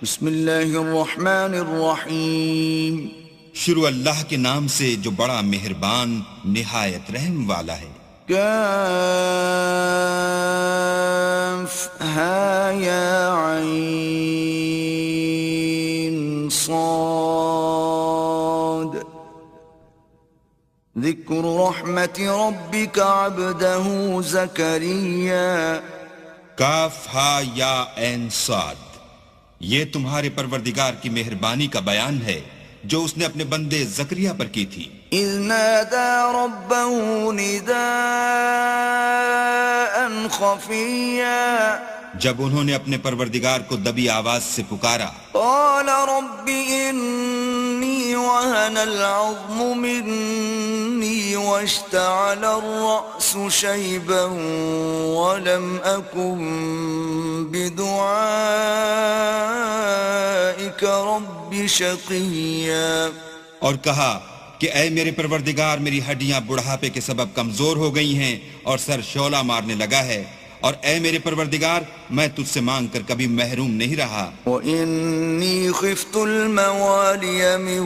بسم اللہ الرحمن الرحیم. شروع اللہ کے نام سے جو بڑا مہربان نہایت رحم والا ہے. کاف ہا یا عین صاد ذکر رحمت ربک عبدہ زکریا. کاف ہا یا عین صاد، یہ تمہارے پروردگار کی مہربانی کا بیان ہے جو اس نے اپنے بندے زکریا پر کی تھی. اذ نادى ربه نداء خفيا، جب انہوں نے اپنے پروردگار کو دبی آواز سے پکارا. قال رب إني وهن العظم مني واشتعل الرأس شيبا ولم أكن بدعائك رب شقيا. اور کہا کہ اے میرے پروردگار، میری ہڈیاں بڑھاپے کے سبب کمزور ہو گئی ہیں اور سر شعلہ مارنے لگا ہے، اور اے میرے پروردگار میں تجھ سے مانگ کر کبھی محروم نہیں رہا. وَإِنِّي خِفْتُ الْمَوَالِيَ مِنْ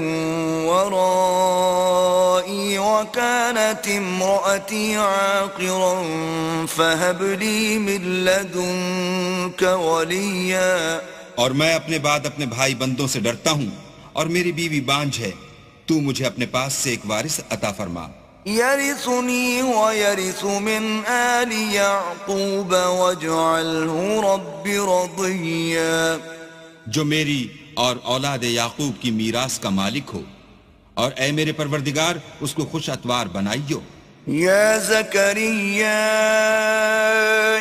وَرَائِي وَكَانَتِ امْرَأَتِي عَاقِرًا فَهَبْ لِي مِنْ لَدُنْكَ وَلِيًّا. اور میں اپنے بعد اپنے بھائی بندوں سے ڈرتا ہوں، اور میری بیوی بانجھ ہے، تو مجھے اپنے پاس سے ایک وارث عطا فرما. يرثني ويرث من آل يعقوب واجعله رب رضيا. جو میری اور اولاد یعقوب کی میراث کا مالک ہو، اور اے میرے پروردگار اس کو خوش اتوار بنائیو. يا زكريا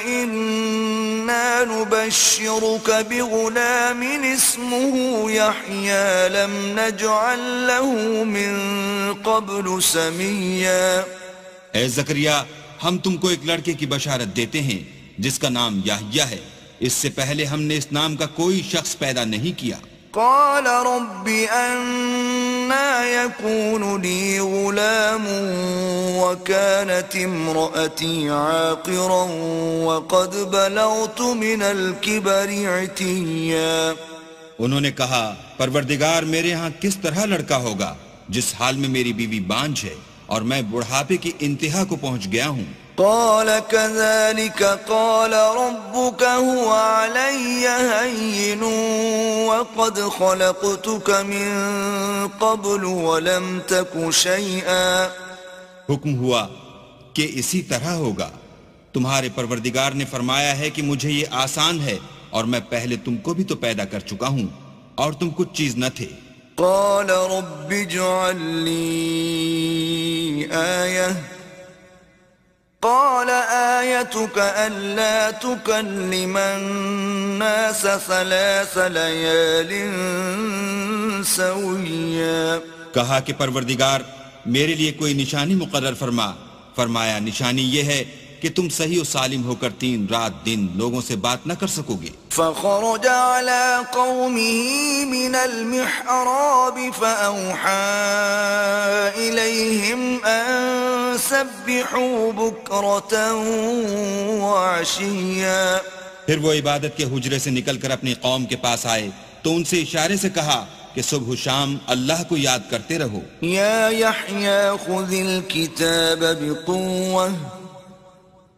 إنا نبشرك بغلام اسمه يحيى لم نجعل له من قبل سميا. اے زکریا، ہم تم کو ایک لڑکے کی بشارت دیتے ہیں جس کا نام یحییٰ ہے، اس سے پہلے ہم نے اس نام کا کوئی شخص پیدا نہیں کیا. قال رب أنا يكون لي غلام وكانت امرأتي عاقرا وقد بلغت من الكبر عتيا. انہوں نے کہا پروردگار میرے ہاں کس طرح لڑکا ہوگا جس حال میں میری بیوی بانجھ ہے اور میں بڑھاپے کی انتہا کو پہنچ گیا ہوں. قال كذلك قال ربك هو علي هين وقد خلقتك من قبل ولم تك شيئا. حکم ہوا کہ اسی طرح ہوگا. تمہارے پروردگار نے فرمایا ہے کہ مجھے یہ آسان ہے اور میں پہلے تم کو بھی تو پیدا کر چکا ہوں اور تم کچھ چیز نہ تھے. قال رب اجعل لي آية قال آيتك ألا تكلم الناس 3 ليال سويا. کہا کہ پروردگار میرے لیے کوئی نشانی مقرر فرما. فرمایا نشانی یہ ہے کہ تم صحیح و سالم ہو کر 3 رات دن لوگوں سے بات نہ کر سکو گے. فخرج على قومه من المحراب فأوحى إليهم أن سبحوا بكرة وعشيا. پھر وہ عبادت کے حجرے سے نکل کر اپنی قوم کے پاس آئے تو ان سے اشارے سے کہا کہ صبح و شام اللہ کو یاد کرتے رہو. يا يحيى خذ الكتاب بقوة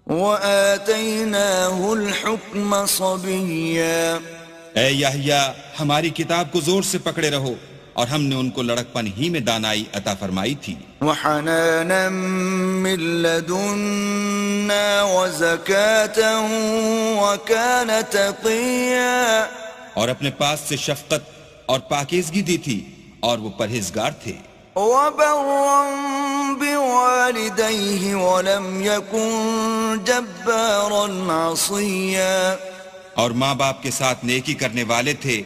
وآتيناه الحكم صبيا. اے یحییٰ ہماری کتاب کو زور سے پکڑے رہو، اور ہم نے ان کو لڑکپن ہی میں دانائی عطا فرمائی تھی. وحنانا من لدنا وزكاة وكان تقيا. اور اپنے پاس سے شفقت اور پاکیزگی دی تھی اور وہ پرہیزگار تھے. وبرا بوالديه ولم يكن جبارا عصيا. اور ماں باپ کے ساتھ نیکی کرنے والے تھے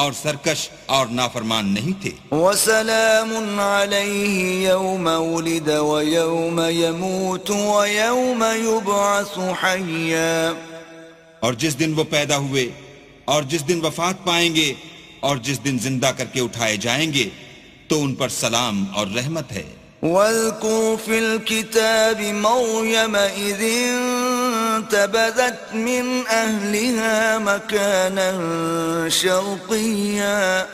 اور سرکش اور نافرمان نہیں تھے. وسلام عليه يوم ولد ويوم يموت ويوم يبعث حيا. اور جس دن وہ پیدا ہوئے اور جس دن وفات پائیں گے اور جس دن زندہ کر کے اٹھائے جائیں گے تو ان پر سلام اور رحمت ہے. واذكر في الكتاب مريم إذ فانتبذت من أهلها مكانا شرقيا.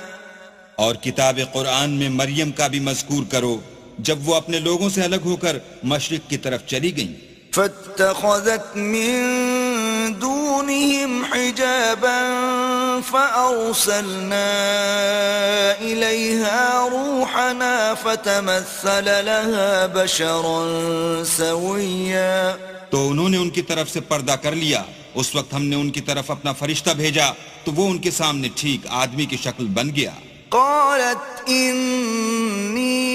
اور کتاب قرآن میں مریم کا بھی مذکور کرو جب وہ اپنے لوگوں سے الگ ہو کر مشرق کی طرف چلی گئیں. فاتخذت من دونهم حجابا فأرسلنا إليها روحنا فتمثل لها بشرا سويا. تو انہوں نے ان کی طرف سے پردہ کر لیا. اس وقت ہم نے ان کی طرف اپنا فرشتہ بھیجا تو وہ ان کے سامنے ٹھیک آدمی کی شکل بن گیا. قالت إني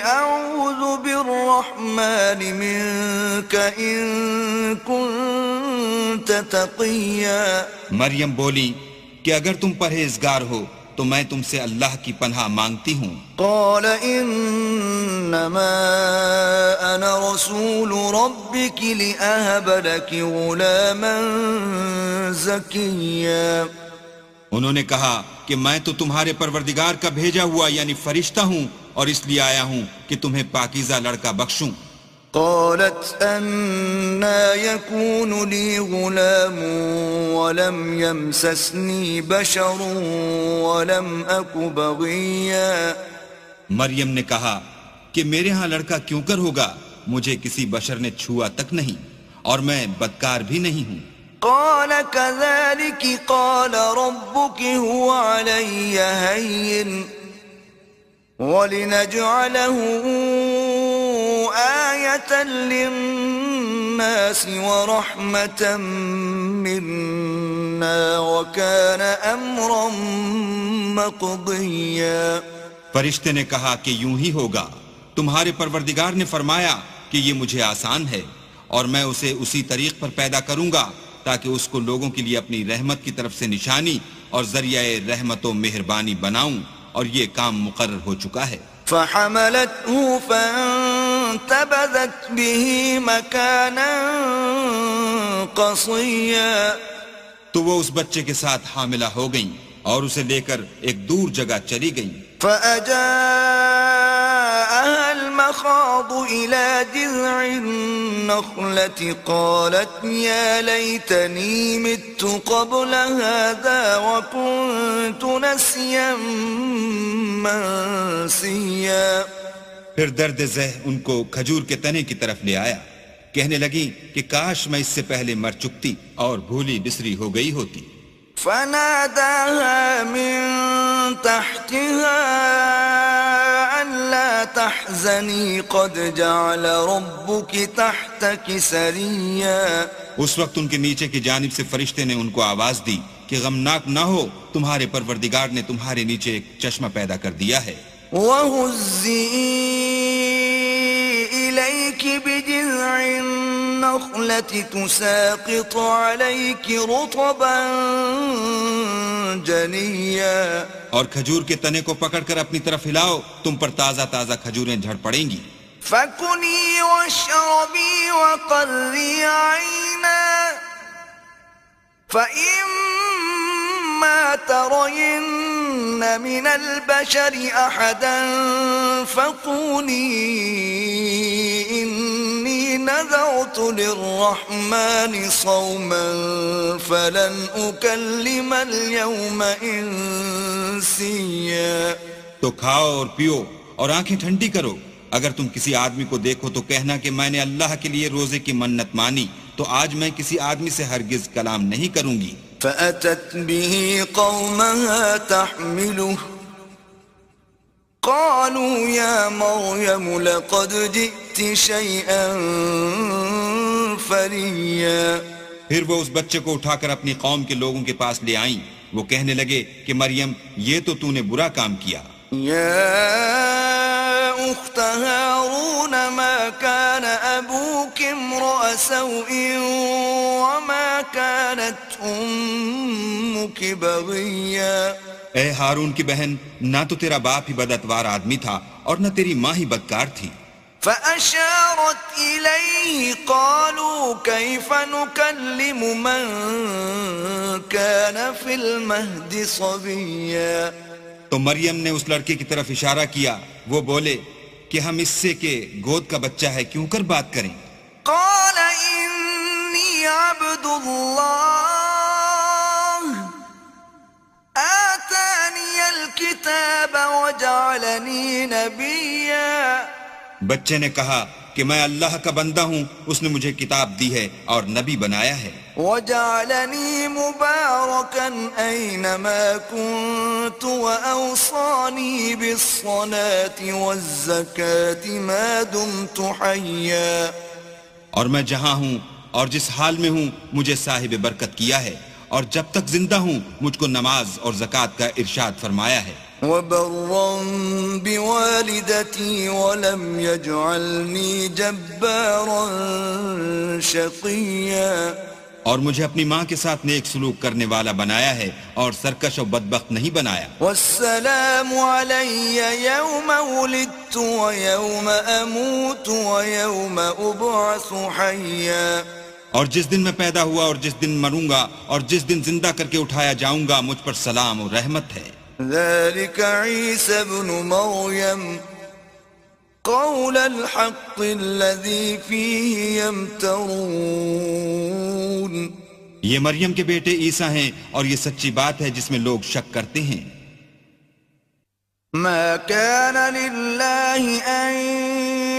أعوذ بالرحمن منك إن كنت تقيا. مریم بولی کہ اگر تم پرہیزگار ہو تو میں تم سے اللہ کی پناہ مانگتی ہوں. قال انما انا رسول ربك لأهب لك غلاما زكيا. انہوں نے کہا کہ میں تو تمہارے پروردگار کا بھیجا ہوا یعنی فرشتہ ہوں اور اس لیے آیا ہوں کہ تمہیں پاکیزہ لڑکا بخشوں. قالت أنا يكون لي غلام ولم يمسسني بشر ولم أك بغيا. مریم نے کہا کہ میرے ہاں لڑکا کیوں کر ہوگا, مجھے کسی بشر نے چھوا تک نہیں اور میں بدکار بھی نہیں ہوں. قال كذلك قال ربك هو علي هين ولنجعله آية للناس ورحمة منا وكان أمرا مقضيا. فرشتے نے کہا کہ یوں ہی ہوگا, تمہارے پروردگار نے فرمایا کہ یہ مجھے آسان ہے اور میں اسے اسی طریق پر پیدا کروں گا تاکہ اس کو لوگوں کے لیے اپنی رحمت کی طرف سے نشانی اور ذریعہ رحمت و مہربانی بناؤں, اور یہ کام مقرر ہو چکا ہے. فحملته فانتبذت به مكانا قصيا. تو وہ اس بچے کے ساتھ حاملہ ہو گئیں اور اسے لے کر ایک دور جگہ چلی گئیں. فأجاءها المخاض إلى جذع النخلة قالت يا ليتني مت قبل هذا وكنت نسيا منسيا. پھر درد ذہ ان کو کھجور کے تنے کی طرف لے آیا. کہنے لگی کہ کاش میں اس سے پہلے مر چکتی اور بھولی بسری ہو گئی ہوتی. فناداها من تحتها ألا تحزني قد جعل ربك تحتك سريا. اس وقت ان کے نیچے کی جانب سے فرشتے نے ان کو آواز دی کہ غمناک نہ ہو, تمہارے پروردگار نے تمہارے نیچے ایک چشمہ پیدا کر دیا ہے. وَهُزِّي إِلَيْكِ بِجِذْعِ النَّخْلَةِ تُسَاقِطُ عَلَيْكِ رُطَبًا جَنِيًّا. اور کھجور کے تنے کو پکڑ کر اپنی طرف ہلاؤ, تم پر تازہ تازہ کھجوریں جھڑ پڑیں گی. فَكُلِي وَاشْرَبِي وَقَرِّي عَيْنًا فَإِمَّا تَرَيِنَّ مِنَ الْبَشَرِ أَحَدًا فَقُولِي إِنِّي نَذَرْتُ لِلرَّحْمَنِ صَوْمًا فَلَنْ أُكَلِّمَ الْيَوْمَ إِنسِيًّا. تو کھاؤ اور پیو اور آنکھیں ٹھنڈی کرو. اگر تم کسی آدمی کو دیکھو تو کہنا کہ میں نے اللہ کے لیے روزے کی منت مانی, تو آج میں کسی آدمی سے ہرگز کلام نہیں کروں گی. فأتت به قومها تحمله قالوا يا مريم لقد جئت شيئا فريا. پھر وہ اس بچے کو اٹھا کر اپنی قوم کے لوگوں کے پاس لے آئیں. وہ کہنے لگے کہ مریم, یہ تو نے برا کام کیا. يا أخت هارون ما كان أبوك امرأ سوء وما كانت أمك بغيا. اے ہارون کی بہن, نہ تو تیرا باپ ہی بداتوار آدمی تھا اور نہ تیری ماں ہی بدکار تھی. فأشارت إليه قالوا كيف نكلم من كان في المهد صبيا. تو مریم نے اس لڑکے کی طرف اشارہ کیا. وہ بولے کہ ہم اس سے کہ گود کا بچہ ہے کیوں کر بات کریں. قال إني عبد الله آتاني الكتاب وجعلني نبيا. بچے نے کہا کہ میں اللہ کا بندہ ہوں، اس نے مجھے کتاب دی ہے اور نبی بنایا ہے. وجعلني مباركا أينما كنت وأوصاني بالصلاة والزكاة ما دمت حيا. اور میں جہاں ہوں اور جس حال میں ہوں مجھے صاحب برکت کیا ہے، اور جب تک زندہ ہوں مجھ کو نماز اور زکوٰۃ کا ارشاد فرمایا ہے. وبرا بوالدتي ولم يجعلني جبارا شقيا. اور مجھے اپنی ماں کے ساتھ نیک سلوک کرنے والا بنایا ہے اور سرکش و بدبخت نہیں بنایا. والسلام علي يوم ولدت ويوم أموت ويوم أبعث حيا. اور جس دن میں پیدا ہوا اور جس دن مروں گا اور جس دن زندہ کر کے اٹھایا جاؤں گا مجھ پر سلام اور رحمت ہے. ذلك عيسى ابن مريم قول الحق الذي فيه يمترون. یہ مریم کے بیٹے عیسیٰ ہیں اور یہ سچی بات ہے جس میں لوگ شک کرتے ہیں. ما كان لله أن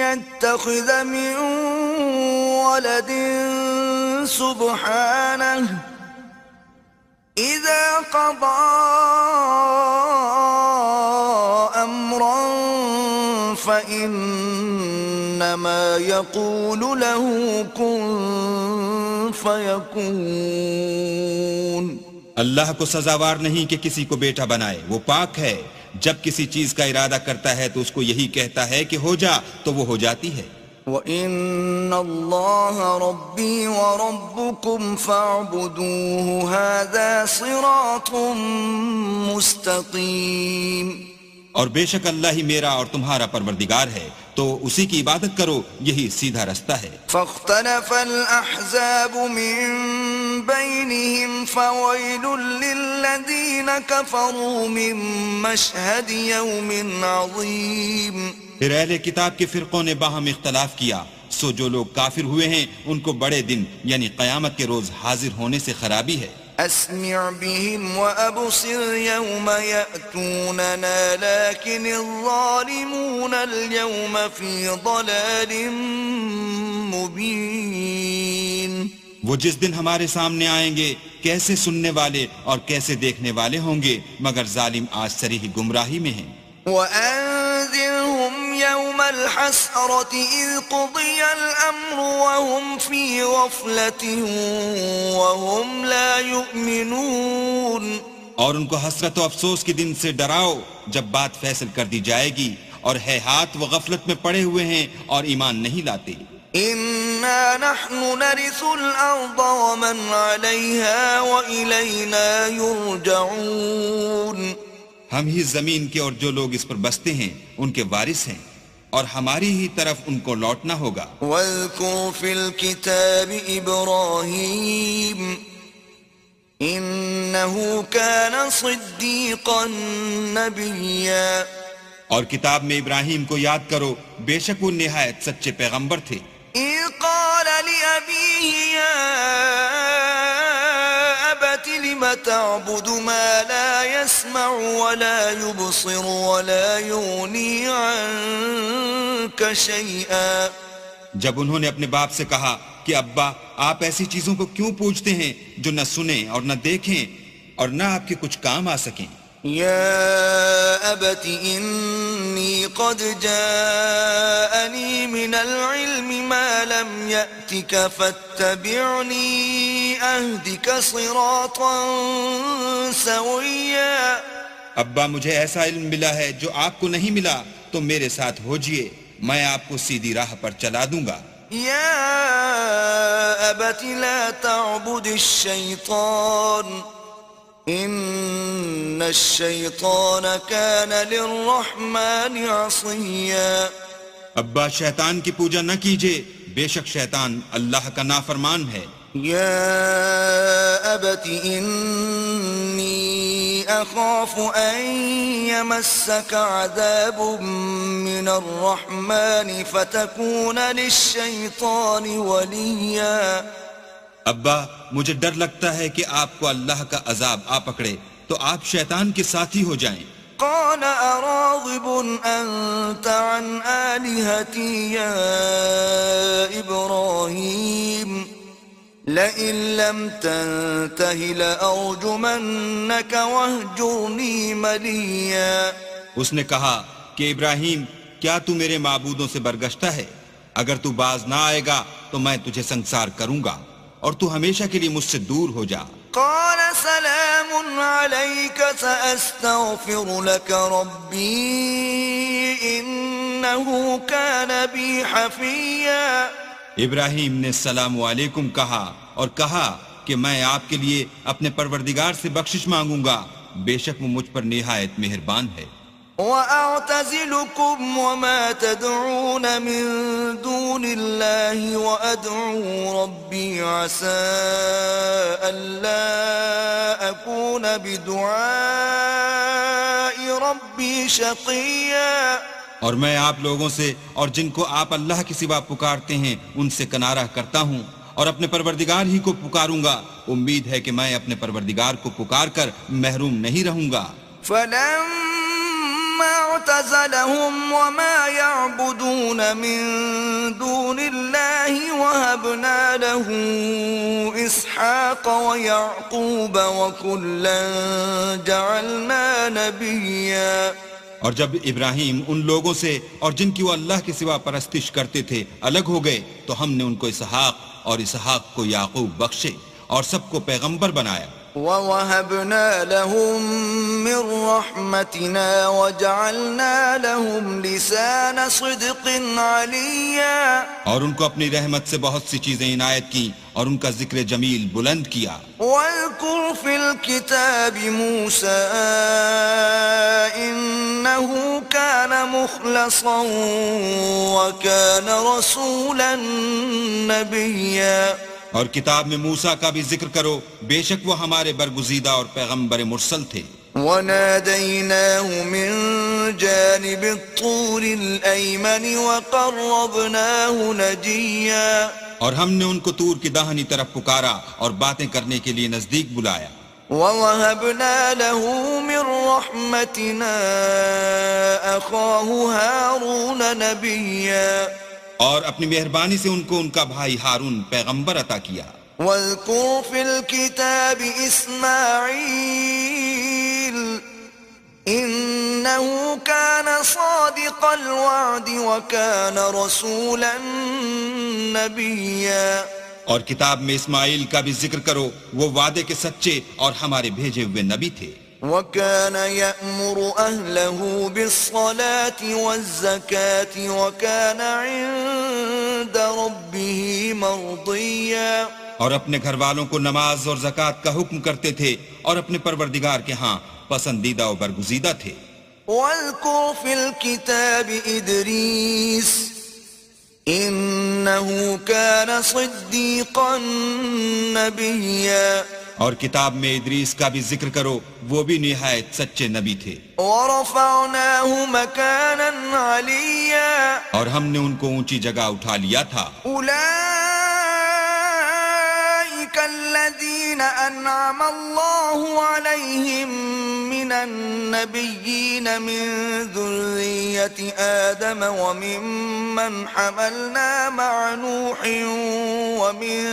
يتخذ من ولد سبحانه إذا قضى أمرا فإنما يقول له كن فيكون. اللہ کو سزاوار نہیں کہ کسی کو بیٹا بنائے، وہ پاک ہے. جب کسی چیز کا ارادہ کرتا ہے تو اس کو یہی کہتا ہے کہ ہو جا تو وہ ہو جاتی ہے. وَإِنَّ اللَّهَ رَبِّي وَرَبُّكُمْ فَاعْبُدُوهُ هَذَا صِرَاطٌ مُسْتَقِيمٌ. اور بے شک اللہ ہی میرا اور تمہارا پروردگار ہے، تو اسی کی عبادت کرو، یہی سیدھا رستہ ہے. فاختلف الأحزاب من بينهم فويل للذين كفروا من مشهد يوم عظيم. پھر اہل کتاب کے فرقوں نے باہم اختلاف کیا، سو جو لوگ کافر ہوئے ہیں ان کو بڑے دن یعنی قیامت کے روز حاضر ہونے سے خرابی ہے. أسمع بهم وأبصر يوم يأتوننا لكن الظالمون اليوم في ضلال مبين. وہ جس دن ہمارے سامنے آئیں گے کیسے سننے والے اور کیسے دیکھنے والے ہوں گے، مگر ظالم آج صریح گمراہی میں ہیں. وأنذرهم يوم الحسرة إذ قضي الأمر وهم في غفلة وهم لا يؤمنون. اور ان کو حسرت و افسوس کے دن سے ڈراؤ جب بات فیصل کر دی جائے گی، اور ہے ہاتھ وہ غفلت میں پڑے ہوئے ہیں اور ایمان نہیں لاتے. إنا نحن نرث الأرض ومن عليها وإلينا يرجعون. ہم ہی زمین کے اور جو لوگ اس پر بستے ہیں ان کے وارث ہیں، اور ہماری ہی طرف ان کو لوٹنا ہوگا. واذكر في الكتاب إبراهيم إنه كان صديقا نبيا. اور کتاب میں ابراہیم کو یاد کرو، بے شک وہ نہایت سچے پیغمبر تھے. إذ قال لأبيه يا أبت لم تعبد ما لا يسمع ولا يبصر ولا يغني عنك شيئا. جب انہوں نے اپنے باپ سے کہا کہ ابا آپ ایسی چیزوں کو کیوں پوجتے ہیں جو نہ سنیں اور نہ دیکھیں اور نہ آپ کے کچھ کام آ سکیں. يا أبت إني قد جاءني من العلم ما لم يأتك فاتبعني أهدك صراطا سويا. ابا مجھے ایسا علم ملا ہے جو آپ کو نہیں ملا، تو میرے ساتھ ہوجئے، میں آپ کو سیدھی راہ پر چلا دوں گا. يا أبت لا تعبد الشيطان إن الشيطان كان للرحمن عصيا. ابا شیطان کی پوجا نہ کیجئے، بے شک شیطان اللہ کا نافرمان ہے. يا أبت إني أخاف أن يمسك عذاب من الرحمن فتكون للشيطان وليا. ابا مجھے ڈر لگتا ہے کہ آپ کو اللہ کا عذاب آ پکڑے تو آپ شیطان کے ساتھی ہو جائیں۔ قال أراغب أنت عن آلهتي يا إبراهيم لئن لم تنته لأرجمنك واهجرني مليا۔ اس نے کہا کہ ابراہیم کیا تو میرے معبودوں سے برگشتہ ہے؟ اگر تو باز نہ آئے گا تو میں تجھے سنسار کروں گا اور تو ہمیشہ کے لیے مجھ سے دور ہو جا۔ قال سلام عليك سأستغفر لك ربي إنه كان بي حفيا۔ ابراہیم نے السلام علیکم کہا اور کہا کہ میں آپ کے لیے اپنے پروردگار سے بخشش مانگوں گا، بے شک وہ مجھ پر نہایت مہربان ہے۔ وَأَعْتَزِلُكُمْ وَمَا تَدْعُونَ مِن دُونِ اللَّهِ وَأَدْعُو رَبِّي عَسَىٰ أَلَّا أَكُونَ بِدُعَاءِ رَبِّي شَقِيًّا۔ اور میں آپ لوگوں سے اور جن کو آپ اللہ کے سوا پکارتے ہیں ان سے کنارہ کرتا ہوں اور اپنے پروردگار ہی کو پکاروں گا، امید ہے کہ میں اپنے پروردگار کو پکار کر محروم نہیں رہوں گا۔ فَلَمَّا اعْتَزَلَهُمْ وَمَا يَعْبُدُونَ مِن دُونِ اللَّهِ وَهَبْنَا لَهُ إِسْحَاقَ وَيَعْقُوبَ وَكُلًّا جَعَلْنَا نَبِيًّا۔ اور جب ابراہیم ان لوگوں سے اور جن کی وہ اللہ کے سوا پرستش کرتے تھے الگ ہو گئے تو ہم نے ان کو اسحاق اور اسحاق کو یعقوب بخشے اور سب کو پیغمبر بنایا۔ وَوَهَبْنَا لَهُم مِّن رَّحْمَتِنَا وَجَعَلْنَا لَهُمْ لِسَانَ صِدْقٍ عَلِيًّا۔ اور ان کو اپنی رحمت سے بہت سی چیزیں عنایت کی اور ان کا ذکر جمیل بلند کیا۔ وَاذْكُرْ فِي الْكِتَابِ مُوسَىٰ إِنَّهُ كَانَ مُخْلَصًا وَكَانَ رَسُولًا نَبِيًّا۔ اور کتاب میں موسیٰ کا بھی ذکر کرو، بے شک وہ ہمارے برگزیدہ اور پیغمبر مرسل تھے۔ وَنَادَيْنَاهُ مِن جَانِبِ الطُّورِ الْأَيْمَنِ وَقَرَّبْنَاهُ نَجِيًّا۔ اور ہم نے ان کو طور کی داہنی طرف پکارا اور باتیں کرنے کے لیے نزدیک بلایا۔ وَوَهَبْنَا لَهُ مِن رَّحْمَتِنَا أَخَاهُ هَارُونَ نَبِيًّا۔ اور اپنی مہربانی سے ان کو ان کا بھائی ہارون پیغمبر عطا کیا۔ وَاذْكُرْ فِي الْكِتَابِ إِسْمَاعِيلَ إِنَّهُ كَانَ صَادِقَ الْوَعْدِ وَكَانَ رَسُولًا نَبِيًّا۔ اور کتاب میں اسماعیل کا بھی ذکر کرو، وہ وعدے کے سچے اور ہمارے بھیجے ہوئے نبی تھے۔ وَكَانَ يَأْمُرُ أَهْلَهُ بِالصَّلَاةِ وَالزَّكَاةِ وَكَانَ عِندَ رَبِّهِ مَرْضِيًّا۔ اور اپنے گھر والوں کو نماز اور زکوٰۃ کا حکم کرتے تھے اور اپنے پروردگار کے ہاں پسندیدہ و برگزیدہ تھے۔ وَاذْكُرْ فِي الْكِتَابِ إِدْرِيسَ إِنَّهُ كَانَ صِدِّيقًا نَبِيًّا۔ اور کتاب میں ادریس کا بھی ذکر کرو، وہ بھی نہایت سچے نبی تھے۔ وَرَفَعْنَاهُ مَكَانًا عَلِيًّا۔ اور ہم نے ان کو اونچی جگہ اٹھا لیا تھا۔ أُولَئِكَ الَّذِينَ أَنْعَمَ اللَّهُ عَلَيْهِمْ مِنَ النَّبِيِّينَ مِن ذُرِّيَّةِ آدَمَ وَمِمَّنْ حَمَلْنَا مَعَ نُوحٍ وَمِن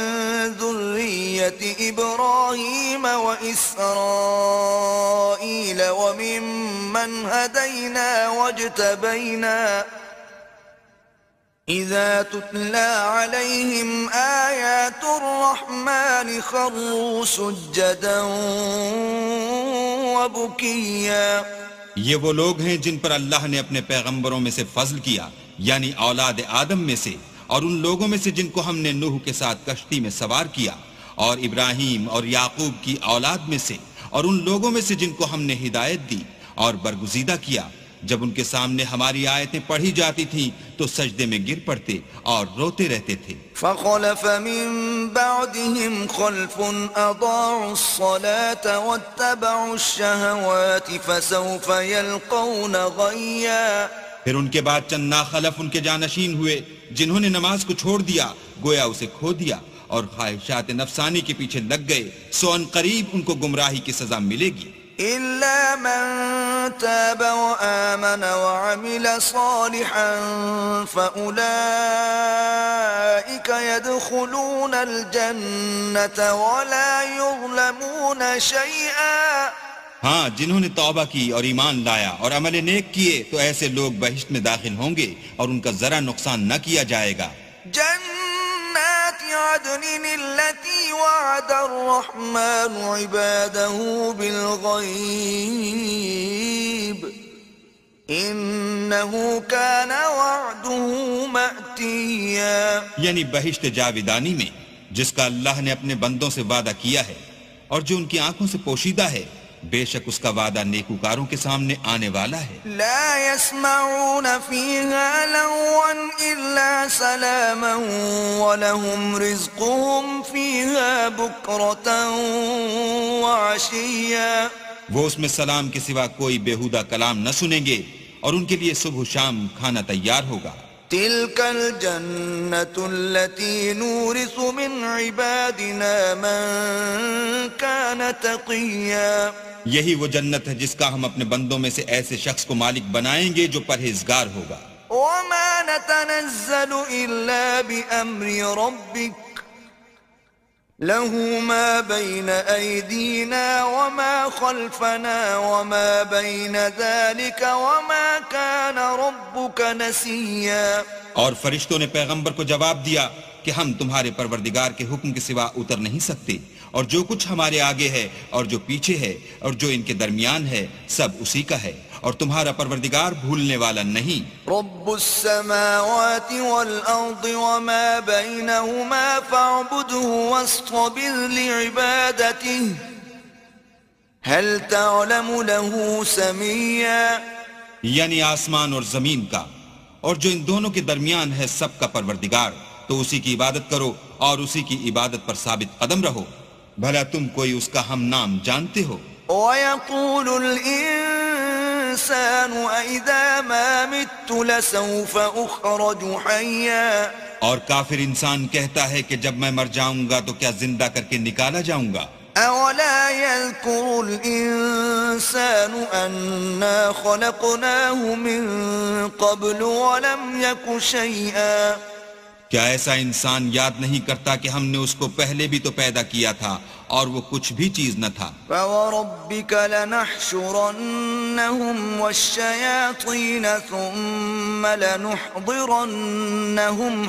ذُرِّيَّةِ إِبْرَاهِيمَ وَإِسْرَائِيلَ وَمِمَّنْ هَدَيْنَا وَاجْتَبَيْنَا إِذَا تُتْلَى عَلَيْهِمْ آيَاتُ الرَّحْمَنِ خَرُّوا سُجَّدًا وَبُكِيًّا۔ یہ وہ لوگ ہیں جن پر اللہ نے اپنے پیغمبروں میں سے فضل کیا، یعنی اولاد آدم میں سے، اور ان لوگوں میں سے جن کو ہم نے نوح کے ساتھ کشتی میں سوار کیا، اور ابراہیم اور یعقوب کی اولاد میں سے، اور ان لوگوں میں سے جن کو ہم نے ہدایت دی اور برگزیدہ کیا، جب ان کے سامنے ہماری آیتیں پڑھی جاتی تھیں تو سجدے میں گر پڑتے اور روتے رہتے تھے۔ فَخَلَفَ مِن بَعْدِهِمْ خَلْفٌ أَضَاعُوا الصَّلَاةَ وَاتَّبَعُوا الشَّهَوَاتِ فَسَوْفَ يَلْقَوْنَ غَيًّا۔ پھر ان کے بعد چند ناخلف ان کے جانشین ہوئے جنہوں نے نماز کو چھوڑ دیا، گویا اسے کھو دیا، اور خواہشات نفسانی کے پیچھے لگ گئے سو ان قریب ان کو گمراہی کی سزا ملے گی إلا من تاب وآمن وعمل صالحا فأولئك يدخلون الجنة ولا يظلمون شيئا ہاں جنہوں نے توبہ کی اور ایمان لایا اور عمل نیک کیے تو ایسے لوگ بہشت میں داخل ہوں گے اور ان کا ذرا نقصان نہ کیا جائے گا جنات عدن التي وعد الرحمن عباده بالغيب إنه كان وعده مأتيا یعنی بہشت جاودانی میں جس کا اللہ نے اپنے بندوں سے وعدہ کیا ہے اور جو ان کی آنکھوں سے پوشیدہ ہے بے شک اس کا وعدہ نیکوکاروں کے سامنے آنے والا ہے لا يسمعون فيها لغوا إلا سلاما ولهم رزقهم فيها بكرة وعشيا وہ اس میں سلام کے سوا کوئی بیہودہ کلام نہ سنیں گے اور ان کے لیے صبح و شام کھانا تیار ہوگا تلك الجنة التي نورث من عبادنا من كان تقيا یہی وہ جنت ہے جس کا ہم اپنے بندوں میں سے ایسے شخص کو مالک بنائیں گے جو پرہیزگار ہوگا وما نتنزل إلا بأمر ربك له ما بين أيدينا وما خلفنا وما بين ذلك وما كان ربك نسيا اور فرشتوں نے پیغمبر کو جواب دیا کہ ہم تمہارے پروردگار کے حکم کے سوا اتر نہیں سکتے اور جو کچھ ہمارے آگے ہے اور جو پیچھے ہے اور جو ان کے درمیان ہے سب اسی کا ہے اور تمہارا پروردگار بھولنے والا نہیں رب السماوات والأرض وما بينهما فاعبده واصطبر لعبادته هل تعلم له سميا یعنی آسمان اور زمین کا اور جو ان دونوں کے درمیان ہے سب کا پروردگار تو اسی کی عبادت کرو اور اسی کی عبادت پر ثابت قدم رہو بھلا تم کوئی اس کا ہم نام جانتے ہو وَيَقُولُ الْإِنسَانُ أَإِذَا مَا مِتُّ لَسَوْفَ أُخْرَجُ حَيًّا اور کافر انسان کہتا ہے کہ جب میں مر جاؤں گا تو کیا زندہ کر کے نکالا جاؤں گا أَوَلَا يَذْكُرُ الْإِنسَانُ أَنَّا خَلَقْنَاهُ مِن قَبْلُ وَلَمْ يَكُ شَيْئًا کیا ایسا انسان یاد نہیں کرتا کہ ہم نے اس کو پہلے بھی تو پیدا کیا تھا اور وہ کچھ بھی چیز نہ تھا فَوَرَبِّكَ لَنَحْشُرَنَّهُمْ وَالشَّيَاطِينَ ثُمَّ لَنُحْضِرَنَّهُمْ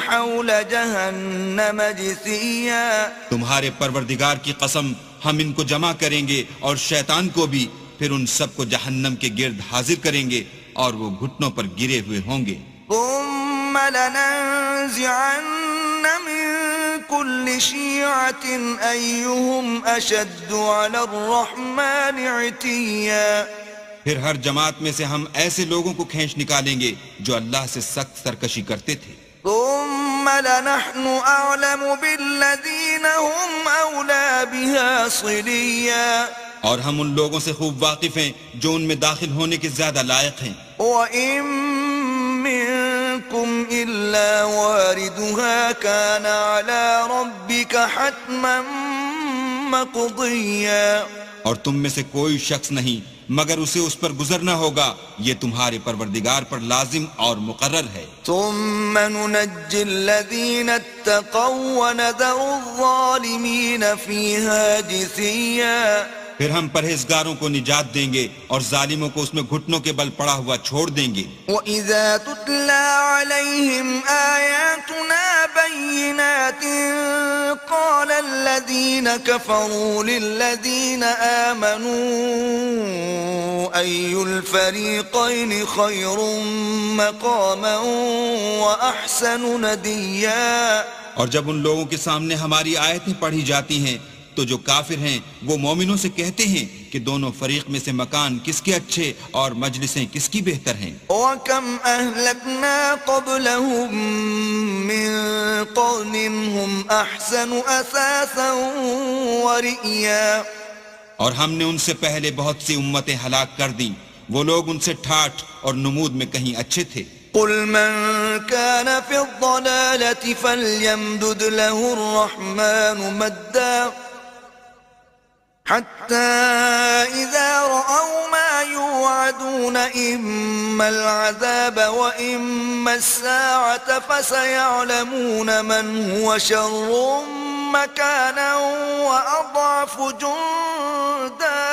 حَوْلَ جَهَنَّمَ جِثِيًّا تمہارے پروردگار کی قسم ہم ان کو جمع کریں گے اور شیطان کو بھی پھر ان سب کو جہنم کے گرد حاضر کریں گے اور وہ گھٹنوں پر گرے ہوئے ہوں گے ثم لننزعن من كل شيعة أيهم أشد على الرحمن عتيا پھر ہر جماعت میں سے ہم ایسے لوگوں کو کھینچ نکالیں گے جو اللہ سے سخت سرکشی کرتے تھے ثم لنحن أعلم بالذين هم أولى بها صليا اور ہم ان لوگوں سے خوب واقف ہیں جو ان میں داخل ہونے کے زیادہ لائق ہیں وَإِن مِّنكُمْ إِلَّا وَارِدُهَا كَانَ عَلَى رَبِّكَ حَتْمًا مَّقْضِيًّا اور تم میں سے کوئی شخص نہیں مگر اسے اس پر گزرنا ہوگا یہ تمہارے پروردگار پر لازم اور مقرر ہے ثُمَّ نُنَجِّي الَّذِينَ اتَّقَوْا وَنَذَرُ الظَّالِمِينَ فِيهَا جِثِيًّا پھر ہم پرہیزگاروں کو نجات دیں گے اور ظالموں کو اس میں گھٹنوں کے بل پڑا ہوا چھوڑ دیں گے وَإِذَا تُتْلَى عَلَيْهِمْ آيَاتُنَا بَيِّنَاتٍ قَالَ الَّذِينَ كَفَرُوا لِلَّذِينَ آمَنُوا أَيُّ الْفَرِيقَيْنِ خَيْرٌ مَّقَامًا وَأَحْسَنُ نَدِيًّا اور جب ان لوگوں کے سامنے ہماری آیتیں پڑھی جاتی ہیں تو جو کافر ہیں وہ مومنوں سے کہتے ہیں کہ دونوں فریق میں سے مکان کس کے اچھے اور مجلسیں کس کی بہتر ہیں وَكَمْ أَهْلَكْنَا قَبْلَهُمْ مِنْ قَرْنٍ هُمْ أَحْسَنُ أَثَاثًا وَرِئْيًا اور ہم نے ان سے پہلے بہت سی امتیں ہلاک کر دیں وہ لوگ ان سے ٹھاٹھ اور نمود میں کہیں اچھے تھے قل من كان في الضلالة فليمدد له الرحمن مدا حتى إذا رأوا ما يوعدون إما العذاب وإما الساعة فسيعلمون من هو شر مكانا وأضعف جندا.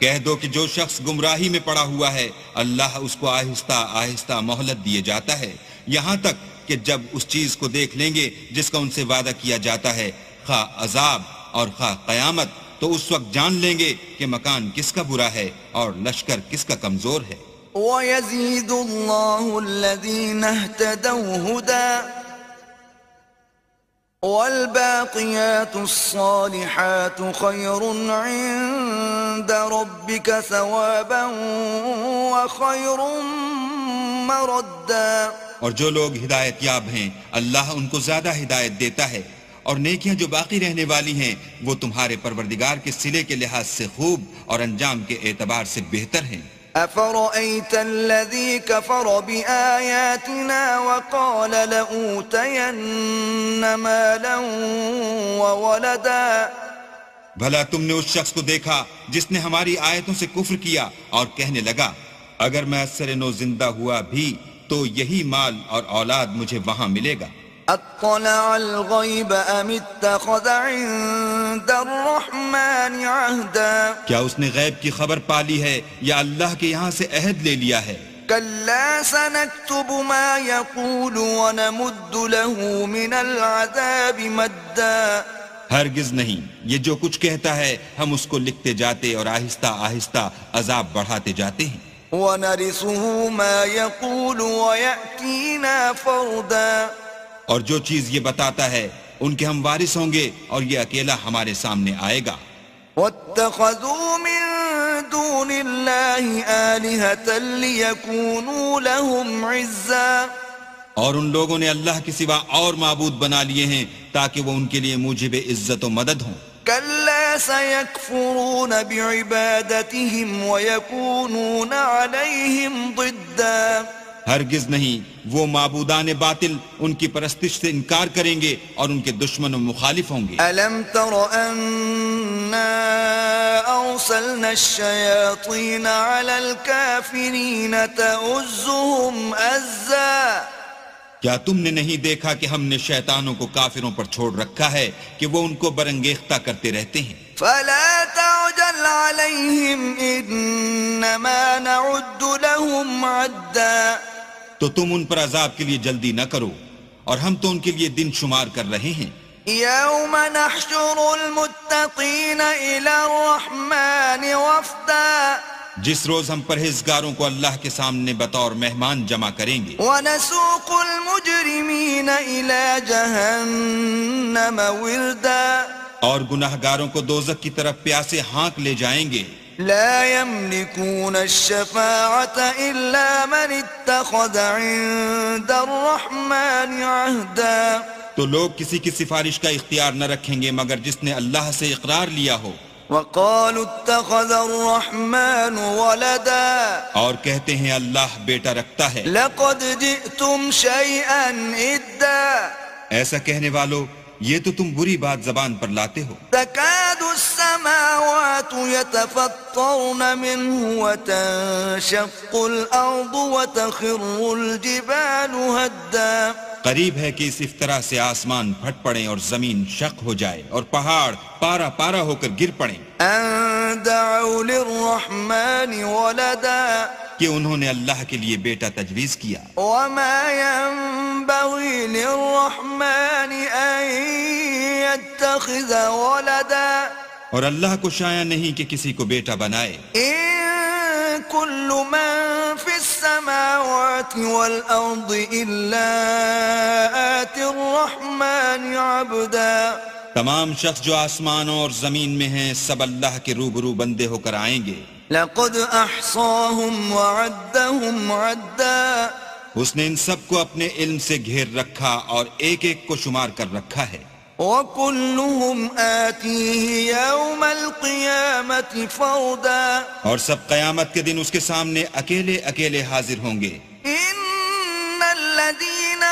کہہ دو کہ جو شخص گمراہی میں پڑا ہوا ہے اللہ اس کو آہستہ آہستہ مہلت دیے جاتا ہے یہاں تک کہ جب اس چیز کو دیکھ لیں گے جس کا ان سے وعدہ کیا جاتا ہے خواہ عذاب اور خواہ قیامت تو اس وقت جان لیں گے کہ مکان کس کا برا ہے اور لشکر کس کا کمزور ہے. وَيَزِيدُ اللَّهُ الَّذِينَ اهْتَدَوْا هُدًى والباقيات الصالحات خير عند ربك ثوابا وخير مردا. اور جو لوگ ہدایت یاب ہیں اللہ ان کو زیادہ ہدایت دیتا ہے اور نیکیاں جو باقی رہنے والی ہیں وہ تمہارے پروردگار کے صلے کے لحاظ سے خوب اور انجام کے اعتبار سے بہتر ہیں. أفرأيت الذي كفر بآياتنا وقال لأوتين مالا وولدا. بھلا تم نے اس شخص کو دیکھا جس نے ہماری آیتوں سے کفر کیا اور کہنے لگا اگر میں اثر نو زندہ ہوا بھی تو یہی مال اور اولاد مجھے وہاں ملے گا. اطلع الغیب ام اتخذ عند الرحمن عہدا. کیا اس نے غیب کی خبر پالی ہے یا اللہ کے یہاں سے عہد لے لیا ہے؟ کلا سنكتب ما يقول ونمد له من العذاب مدا. ہرگز نہیں، یہ جو کچھ کہتا ہے ہم اس کو لکھتے جاتے اور آہستہ آہستہ عذاب بڑھاتے جاتے ہیں. ونرثه ما يقول ويأتينا فردا. اور جو چیز یہ بتاتا ہے ان کے ہم وارث ہوں گے اور یہ اکیلا ہمارے سامنے آئے گا. واتخذوا من دون الله آلهة ليكونوا لهم عزا. اور ان لوگوں نے اللہ کے سوا اور معبود بنا لیے ہیں تاکہ وہ ان کے لیے موجب عزت و مدد ہوں. كلا سيكفرون بعبادتهم ويكونون عليهم ضدا. ہرگز نہیں، وہ معبودان باطل ان کی پرستش سے انکار کریں گے اور ان کے دشمن و مخالف ہوں گے. ألم تر أنا أرسلنا الشياطين على الكافرين تؤزهم أزا. کیا تم نے نہیں دیکھا کہ ہم نے شیطانوں کو کافروں پر چھوڑ رکھا ہے کہ وہ ان کو برانگیختہ کرتے رہتے ہیں. فلا تعجل عليهم إنما نعد لهم عدا. تو تم ان پر عذاب کے لیے جلدی نہ کرو اور ہم تو ان کے لیے دن شمار کر رہے ہیں. يوم نحشر المتقين إلى الرحمن وفدا. جس روز ہم پرہیزگاروں کو اللہ کے سامنے بطور مہمان جمع کریں گے. ونسوق المجرمين إلى جهنم وردا. اور گناہگاروں کو دوزخ کی طرف پیاسے ہانک لے جائیں گے. لا يملكون الشفاعة إلا من اتخذ عند الرحمن عهدا. تو لوگ کسی کی سفارش کا اختیار نہ رکھیں گے مگر جس نے اللہ سے اقرار لیا ہو. وقالوا اتخذ الرحمن ولدا. اور کہتے ہیں اللہ بیٹا رکھتا ہے. لقد جئتم شيئا إدا. ایسا کہنے والو یہ تو تم بری بات زبان پر لاتے ہو. تكاد السماوات يتفطرن منه وتنشق الأرض وتخر الجبال هدا. قریب ہے کہ اس افطرا سے آسمان پھٹ پڑیں اور زمین شق ہو جائے اور پہاڑ پارا پارا ہو کر گر پڑیں. أن دعوا للرحمن ولدا. کہ انہوں نے اللہ کے لیے بیٹا تجویز کیا. وما ينبغي للرحمن أن يتخذ ولدا. اور اللہ کو شایع نہیں کہ کسی کو بیٹا بنائے. إن كل من في السماوات والأرض إلا آتي الرحمن عبدا. تمام شخص جو آسمانوں اور زمین میں ہیں سب اللہ کے روبرو بندے ہو کر آئیں گے. لقد أحصاهم وعدهم عدا. اس نے ان سب کو اپنے علم سے گھیر رکھا اور ایک ایک کو شمار کر رکھا ہے. وكلهم آتيه يوم القيامة فردا. اور سب قیامت کے دن اس کے سامنے اکیلے اکیلے حاضر ہوں گے. إن الذين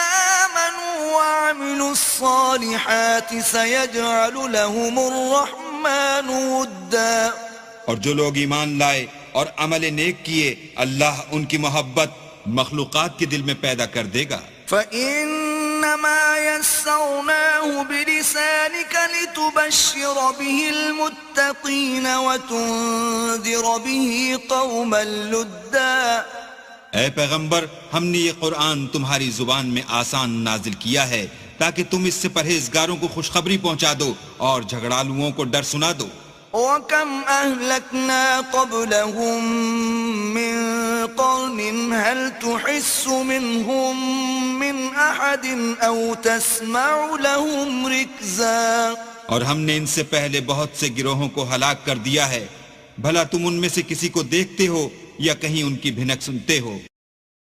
آمنوا وعملوا الصالحات سيجعل لهم الرحمن ودا. اور جو لوگ ایمان لائے اور عمل نیک کیے اللہ ان کی محبت مخلوقات کے دل میں پیدا کر دے گا. فإنما يسرناه بلسانك لتبشر به المتقين وتنذر به قوما لدا. اے پیغمبر ہم نے یہ قرآن تمہاری زبان میں آسان نازل کیا ہے تاکہ تم اس سے پرہیزگاروں کو خوشخبری پہنچا دو اور جھگڑالوؤں کو ڈر سنا دو. وَكَمْ أَهْلَكْنَا قَبْلَهُمْ مِنْ قَرْنٍ هَلْ تُحِسُّ مِنْهُمْ مِنْ أَحَدٍ أَوْ تَسْمَعُ لَهُمْ رِكْزًا. اور ہم نے ان سے پہلے بہت سے گروہوں کو ہلاک کر دیا ہے، بھلا تم ان میں سے کسی کو دیکھتے ہو یا کہیں ان کی بھنک سنتے ہو؟